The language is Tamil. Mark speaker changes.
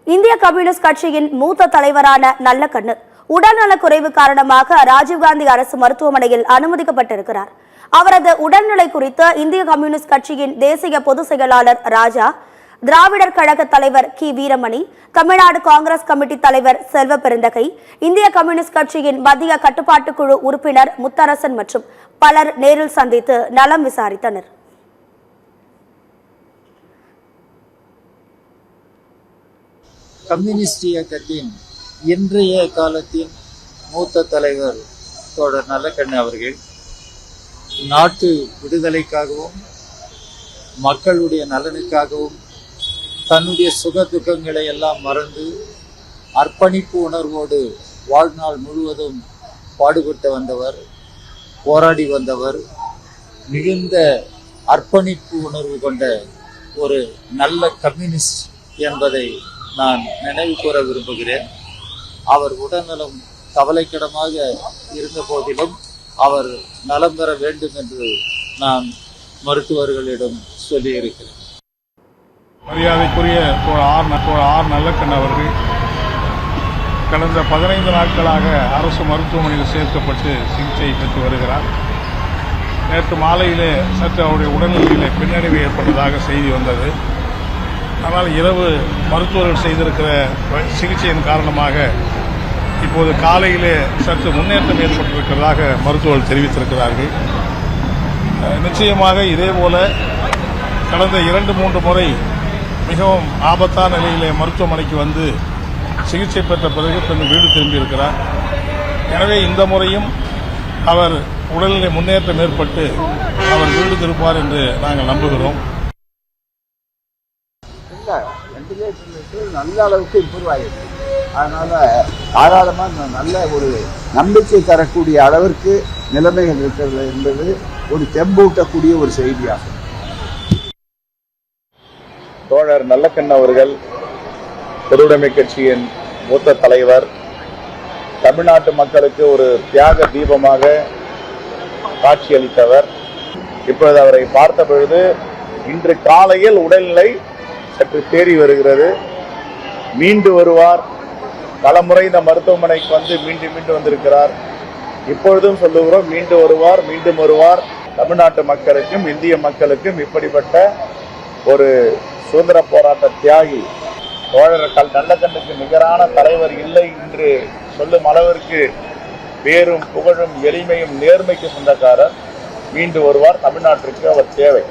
Speaker 1: இந்திய கம்யூனிஸ்ட் கட்சியின் மூத்த தலைவரான நல்லக்கண்ணு உடல்நலக் குறைவு காரணமாக ராஜீவ்காந்தி அரசு மருத்துவமனையில் அனுமதிக்கப்பட்டிருக்கிறார். அவரது உடல்நிலை குறித்து இந்திய கம்யூனிஸ்ட் கட்சியின் தேசிய பொதுச் செயலாளர் ராஜா, திராவிடர் கழக தலைவர் கி வீரமணி, தமிழ்நாடு காங்கிரஸ் கமிட்டி தலைவர் செல்வ பெருந்தகை, இந்திய கம்யூனிஸ்ட் கட்சியின் மத்திய கட்டுப்பாட்டு குழு உறுப்பினர் முத்தரசன் மற்றும் பலர் நேரில் சந்தித்து நலம் விசாரித்தனர்.
Speaker 2: கம்யூனிஸ்ட் இயக்கத்தின் இன்றைய காலத்தின் மூத்த தலைவர் தோழர் நல்லக்கண்ணு அவர்கள் நாட்டு விடுதலைக்காகவும் மக்களுடைய நலனுக்காகவும் தன்னுடைய சுக துக்கங்களை எல்லாம் மறந்து அர்ப்பணிப்பு உணர்வோடு வாழ்நாள் முழுவதும் பாடுபட்டு வந்தவர், போராடி வந்தவர், மிகுந்த அர்ப்பணிப்பு உணர்வு கொண்ட ஒரு நல்ல கம்யூனிஸ்ட் என்பதை நான் நினைவு கூற விரும்புகிறேன். அவர் உடல்நலம் கவலைக்கிடமாக இருந்த போதிலும் அவர் நலம் பெற வேண்டும் என்று நான் மருத்துவர்களிடம் சொல்லியிருக்கிறேன்.
Speaker 3: மரியாதைக்குரிய ஆர் நல்லக்கண்ணு அவர்கள் கடந்த 15 நாட்களாக அரசு மருத்துவமனையில் சேர்க்கப்பட்டு சிகிச்சை பெற்று வருகிறார். நேற்று மாலையிலே சற்று அவருடைய உடல்நிலையிலே பின்னடைவு ஏற்பட்டதாக செய்தி வந்தது. ஆனால் இரவு மருத்துவர்கள் செய்திருக்கிற சிகிச்சையின் காரணமாக இப்போது காலையிலே சற்று முன்னேற்றம் ஏற்பட்டிருக்கிறதாக மருத்துவர்கள் தெரிவித்திருக்கிறார்கள். நிச்சயமாக இதேபோல கடந்த 2-3 முறை மிகவும் ஆபத்தான நிலையிலே மருத்துவமனைக்கு வந்து சிகிச்சை பெற்ற பிறகு தன் வீடு திரும்பியிருக்கிறார். எனவே இந்த முறையும் அவர் உடல்நிலை முன்னேற்றம் ஏற்பட்டு அவர் வீடு திருப்பார் என்று நாங்கள் நம்புகிறோம்.
Speaker 4: நல்ல அளவுக்கு இம்ப்ரூவ் ஆகிருக்கு. அதனால தாராளமாக நல்ல ஒரு நம்பிக்கை தரக்கூடிய அளவிற்கு நிலைமைகள் இருக்கிறது என்பது ஒரு தெம்பூட்டக்கூடிய ஒரு செய்தியாகும்.
Speaker 5: தோழர் நல்லக்கண்ணு அவர்கள் பொதுவுடைமை கட்சியின் மூத்த தலைவர், தமிழ்நாட்டு மக்களுக்கு ஒரு தியாக தீபமாக காட்சியளித்தவர். இப்பொழுது அவரை பார்த்த பொழுது இன்று காலையில் உடல்நிலை சற்று தேறி வருகிறது. மீண்டு வருவார். பலமுறை இந்த மருத்துவமனைக்கு வந்து மீண்டும் வந்திருக்கிறார். இப்பொழுதும் சொல்லுகிறோம், மீண்டும் வருவார். தமிழ்நாட்டு மக்களுக்கும் இந்திய மக்களுக்கும் இப்படிப்பட்ட ஒரு சுதந்திர போராட்ட தியாகி தோழர்கள் நல்லக்கண்ணுக்கு நிகரான தலைவர் இல்லை என்று சொல்லும் அளவிற்கு பேரும் புகழும் எளிமையும் நேர்மைக்கு சொந்தக்காரர். மீண்டு வருவார். தமிழ்நாட்டிற்கு அவர் தேவை.